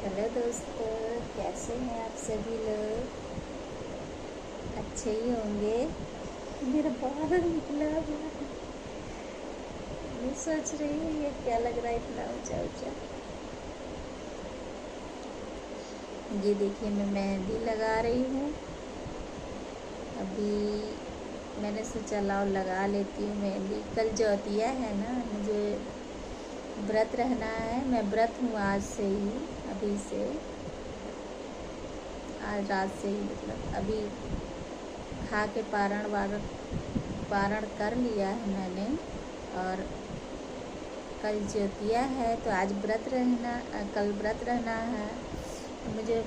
Hello दोस्तों, कैसे हैं आप सभी लोग? अच्छे ही होंगे। मेरा बाल निकला हुआ है। मैं सोच रही हूँ ये क्या लग रहा है इतना ऊंचा ऊंचा। ये देखिए, मैं मेहंदी लगा रही हूँ। अभी मैंने सोचा लाओ लगा लेती हूँ मेहंदी। कल ज्योतिया है ना, मुझे व्रत रहना है। मैं व्रत हूँ आज से ही, अभी से, आज रात से ही, मतलब अभी खा के पारण कर लिया है मैंने। और कल ज्योतिया है तो आज कल व्रत रहना है। मुझे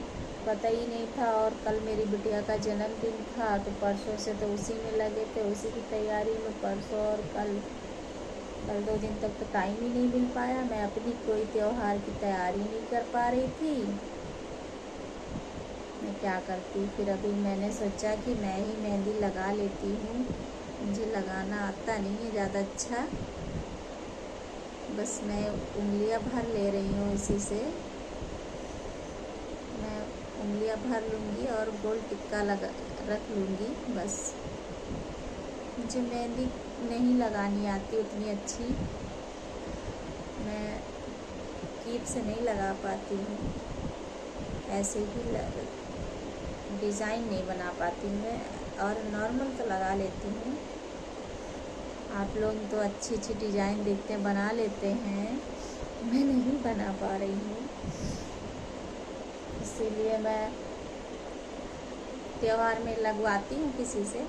पता ही नहीं था। और कल मेरी बिटिया का जन्मदिन था तो परसों से तो उसी में लगे थे, उसी की तैयारी में। परसों और कल 2 दिन तक तो टाइम ही नहीं मिल पाया। मैं अपनी कोई त्योहार की तैयारी नहीं कर पा रही थी। मैं क्या करती, फिर अभी मैंने सोचा कि मैं ही मेहंदी लगा लेती हूँ। मुझे लगाना आता नहीं है ज़्यादा अच्छा, बस मैं उंगलियां भर ले रही हूँ। इसी से मैं उंगलियां भर लूँगी और गोल टिक्का रख लूँगी बस। मुझे मेहंदी नहीं लगानी आती उतनी अच्छी। मैं कीप से नहीं लगा पाती हूँ, ऐसे ही डिज़ाइन नहीं बना पाती मैं। और नॉर्मल तो लगा लेती हूँ। आप लोग तो अच्छी अच्छी डिज़ाइन देखते हैं, बना लेते हैं। मैं नहीं बना पा रही हूँ, इसीलिए मैं त्योहार में लगवाती हूँ किसी से।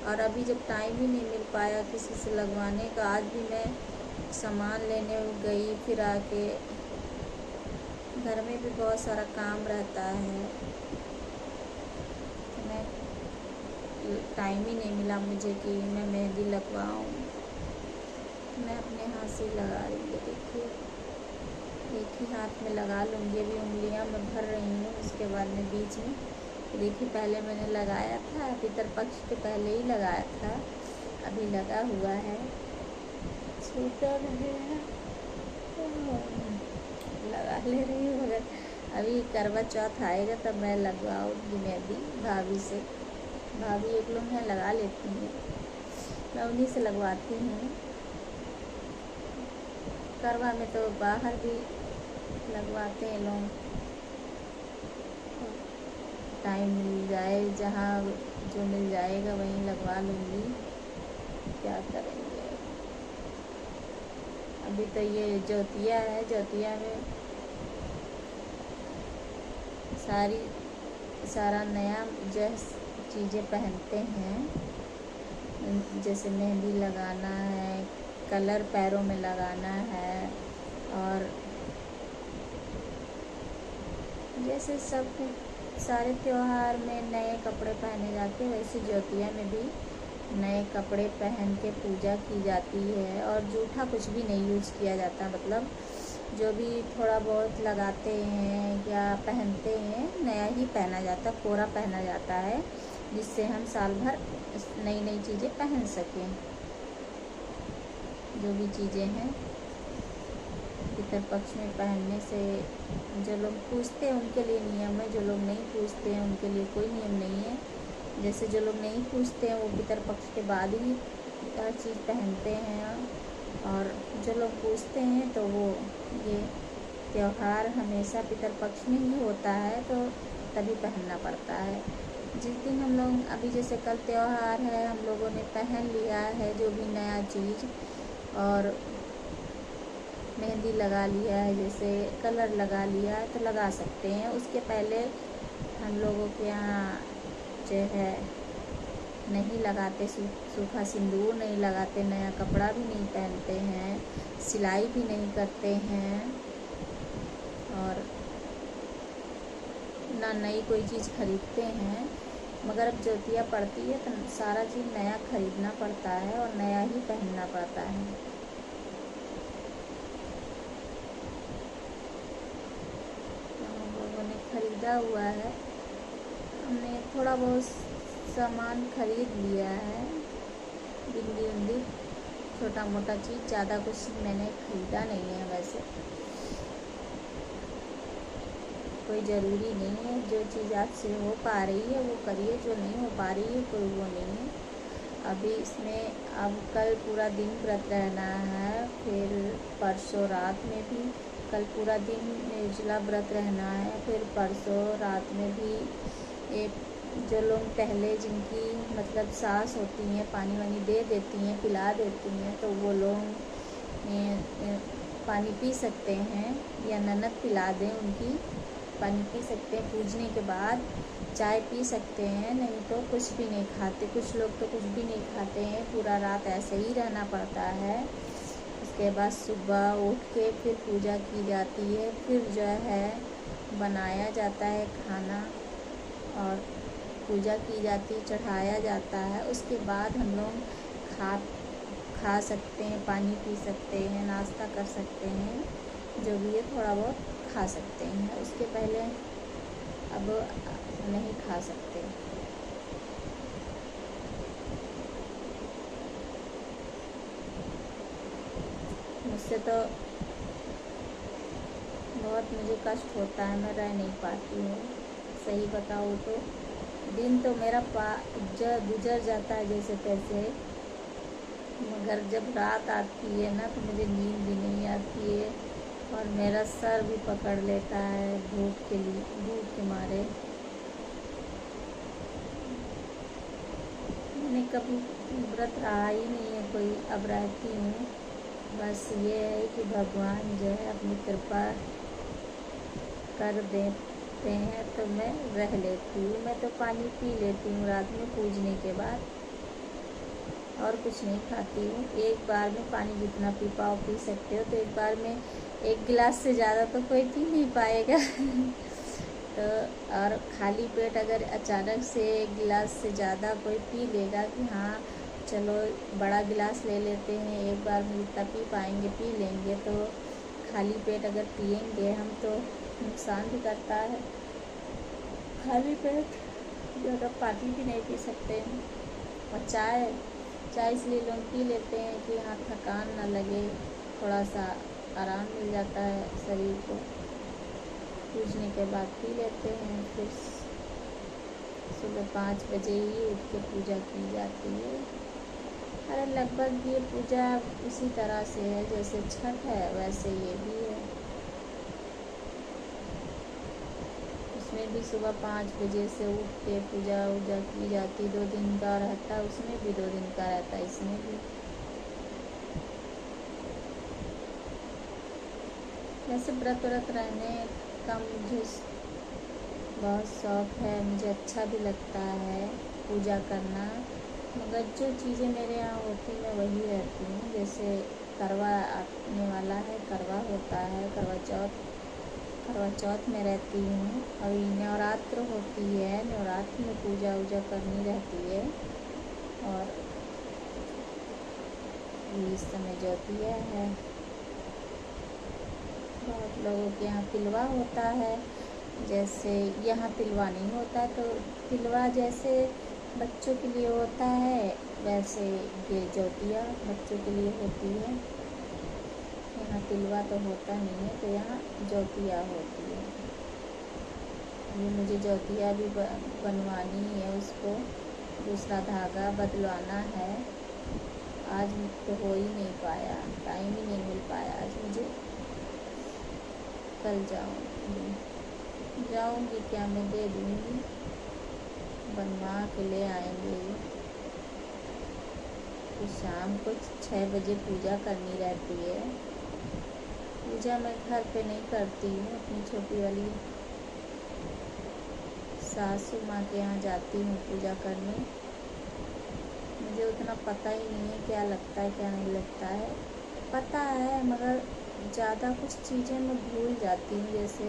और अभी जब टाइम ही नहीं मिल पाया किसी से लगवाने का, आज भी मैं सामान लेने गई, फिर आके घर में भी बहुत सारा काम रहता है। मैं टाइम ही नहीं मिला मुझे कि मैं मेहंदी लगवाऊँ। मैं अपने हाथ से लगा रही हूँ। देखिए, एक ही हाथ में लगा लूँगी। अभी उंगलियाँ मैं भर रही हूँ, उसके बाद में बीच में देखिए, पहले मैंने लगाया था पितरपक्ष के पहले ही लगाया था, अभी लगा हुआ है, छूटा नहीं है। लगा ले रही हूँ, मगर अभी करवा चौथ आएगा तब मैं लगवाऊँगी मेहंदी भाभी से। भाभी एक लोग हैं, लगा लेती हैं, मैं उन्हीं से लगवाती हूँ। करवा में तो बाहर भी लगवाते हैं लोग। टाइम मिल जाए, जहाँ जो मिल जाएगा वहीं लगवा लूँगी। क्या करेंगे। अभी तो ये ज्योतिया है, ज्योतिया में सारा नया चीज़ें पहनते हैं। जैसे मेहंदी लगाना है, कलर पैरों में लगाना है, और जैसे सब सारे त्योहार में नए कपड़े पहने जाते हैं, वैसे ज्योतिया में भी नए कपड़े पहन के पूजा की जाती है। और जूठा कुछ भी नहीं यूज़ किया जाता, मतलब जो भी थोड़ा बहुत लगाते हैं या पहनते हैं, नया ही पहना जाता, कोरा पहना जाता है, जिससे हम साल भर नई नई चीज़ें पहन सकें। जो भी चीज़ें हैं पितरपक्ष में पहनने से, जो लोग पूछते हैं उनके लिए नियम है, जो लोग नहीं पूछते हैं उनके लिए कोई नियम नहीं है। जैसे जो लोग नहीं पूछते हैं वो पितरपक्ष के बाद ही हर चीज़ पहनते हैं, और जो लोग पूछते हैं तो वो ये त्यौहार हमेशा पितरपक्ष में ही होता है, तो तभी पहनना पड़ता है। जिस दिन हम लोग, अभी जैसे कल त्यौहार है, हम लोगों ने पहन लिया है जो भी नया चीज़, और मेहंदी लगा लिया है, जैसे कलर लगा लिया है, तो लगा सकते हैं। उसके पहले हम लोगों के यहाँ जो है नहीं लगाते, सूखा सिंदूर नहीं लगाते, नया कपड़ा भी नहीं पहनते हैं, सिलाई भी नहीं करते हैं, और ना नई कोई चीज़ खरीदते हैं। मगर अब ज्योतिया पड़ती है तो सारा चीज़ नया खरीदना पड़ता है और नया ही पहनना पड़ता है। खरीदा हुआ है, हमने थोड़ा बहुत सामान खरीद लिया है, बिंदी उंदी, छोटा मोटा चीज़, ज़्यादा कुछ मैंने खरीदा नहीं है वैसे। कोई ज़रूरी नहीं है। जो चीज़ आपसे हो पा रही है वो करिए, जो नहीं हो पा रही है कोई वो नहीं है। अभी इसमें अब कल पूरा दिन व्रत रहना है, फिर परसों रात में भी, कल पूरा दिन निर्जला व्रत रहना है, फिर परसों रात में भी। एक जो लोग पहले जिनकी मतलब सास होती हैं पानी वानी दे देती हैं, पिला देती हैं, तो वो लोग पानी पी सकते हैं, या ननद पिला दें उनकी, पानी पी सकते हैं। पूजने के बाद चाय पी सकते हैं, नहीं तो कुछ भी नहीं खाते। कुछ लोग तो कुछ भी नहीं खाते हैं, पूरा रात ऐसे ही रहना पड़ता है। उसके बाद सुबह उठ के फिर पूजा की जाती है, फिर जो है बनाया जाता है खाना और पूजा की जाती, चढ़ाया जाता है। उसके बाद हम लोग खा सकते हैं, पानी पी सकते हैं, नाश्ता कर सकते हैं, जो भी है थोड़ा बहुत खा सकते हैं। उसके पहले अब नहीं खा सकते। मुझसे तो बहुत मुझे कष्ट होता है, मैं रह नहीं पाती हूँ। सही बताऊँ तो दिन तो मेरा गुजर जाता है जैसे तैसे, मगर जब रात आती है ना तो मुझे नींद भी नहीं आती है और मेरा सर भी पकड़ लेता है भूख के मारे। मैंने कभी व्रत रहा ही नहीं है कोई, अब रहती हूँ। बस ये है कि भगवान जो है अपनी कृपा कर देते हैं तो मैं रह लेती हूँ। मैं तो पानी पी लेती हूँ रात में पूजने के बाद, और कुछ नहीं खाती हूँ। एक बार में पानी जितना पी पाओ पी सकते हो, तो एक बार में एक गिलास से ज़्यादा तो कोई पी नहीं पाएगा। तो और खाली पेट अगर अचानक से एक गिलास से ज़्यादा कोई पी लेगा कि हाँ चलो बड़ा गिलास ले लेते हैं, एक बार में जितना पी पाएंगे पी लेंगे, तो खाली पेट अगर पिएंगे हम तो नुकसान भी करता है। खाली पेट ज़्यादा पानी भी नहीं पी सकते हैं। और चाय इसलिए लोग पी लेते हैं कि हाँ थकान ना लगे, थोड़ा सा आराम मिल जाता है शरीर को। पूजने के बाद पी लेते हैं, फिर सुबह 5 बजे ही उठ के पूजा की जाती है। अरे लगभग ये पूजा उसी तरह से है जैसे छठ है, वैसे ये भी है। उसमें भी सुबह 5 बजे से उठ के पूजा वूजा की जाती, 2 दिन का रहता है, उसमें भी 2 दिन का रहता है, इसमें भी। वैसे व्रत रहने का मुझे बहुत शौक़ है, मुझे अच्छा भी लगता है पूजा करना, मगर जो चीज़ें मेरे यहाँ होती मैं वही रहती हूँ। जैसे करवा आने वाला है, करवा होता है, करवा चौथ में रहती हूँ। अभी नवरात्र होती है, नवरात्र में पूजा वूजा करनी रहती है। और इस समय ज्योतिया है, बहुत लोगों के यहाँ तिलवा होता है। जैसे यहाँ तिलवा नहीं होता, तो तिलवा जैसे बच्चों के लिए होता है, वैसे ये ज्योतिया बच्चों के लिए होती है। यहाँ तिलवा तो होता नहीं है, तो यहाँ ज्योतिया होती है। ये मुझे ज्योतिया भी बनवानी है, उसको दूसरा धागा बदलवाना है। आज तो हो ही नहीं पाया, टाइम ही नहीं मिल पाया आज मुझे। कल जाऊँगी क्या, मैं दे दूँगी, बनवा के ले आएंगे। तो शाम को 6 बजे पूजा करनी रहती है। पूजा मैं घर पे नहीं करती हूँ, अपनी छोटी वाली सासू माँ के यहाँ जाती हूँ पूजा करने। मुझे उतना पता ही नहीं है क्या लगता है क्या नहीं लगता है, पता है मगर ज़्यादा कुछ चीज़ें मैं भूल जाती हूँ, जैसे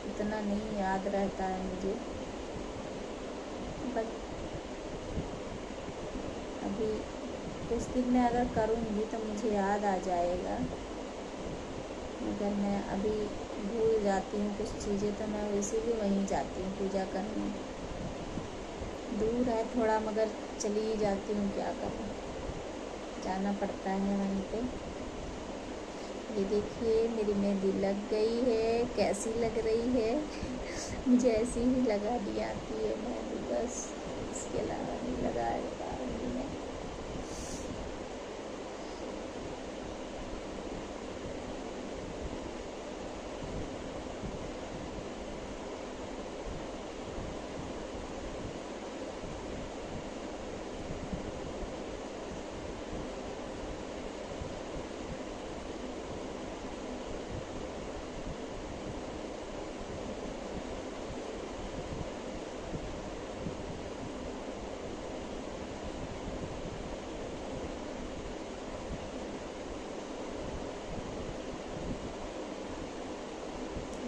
इतना नहीं याद रहता है मुझे। बट अभी कुछ दिन में अगर करूँगी तो मुझे याद आ जाएगा, मगर मैं अभी भूल जाती हूँ कुछ चीज़ें, तो मैं इसीलिए वहीं जाती हूँ पूजा करने। दूर है थोड़ा, मगर चली ही जाती हूँ, क्या करूँ, जाना पड़ता है वहीं पे। ये देखिए मेरी मेहंदी लग गई है, कैसी लग रही है? मुझे ऐसी ही लगानी आती है मेहंदी, बस इसके अलावा नहीं लगा पा रही मैं।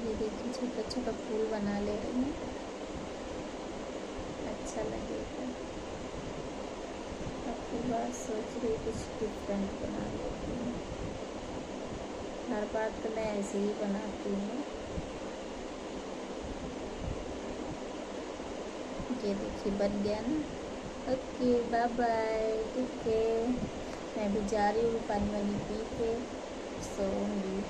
ये देखिए छोटा छोटा फूल बना ले रही हूँ, अच्छा लगेगा। अब की बात सोच रही कुछ डिफरेंट बना लेती हूँ। हर बार तो मैं ऐसे ही बनाती हूँ। ये देखिए बन गया ना। ओके बाय बाय, ठीक है। मैं भी जा रही हूँ, पानी वानी पी के सोऊंगी।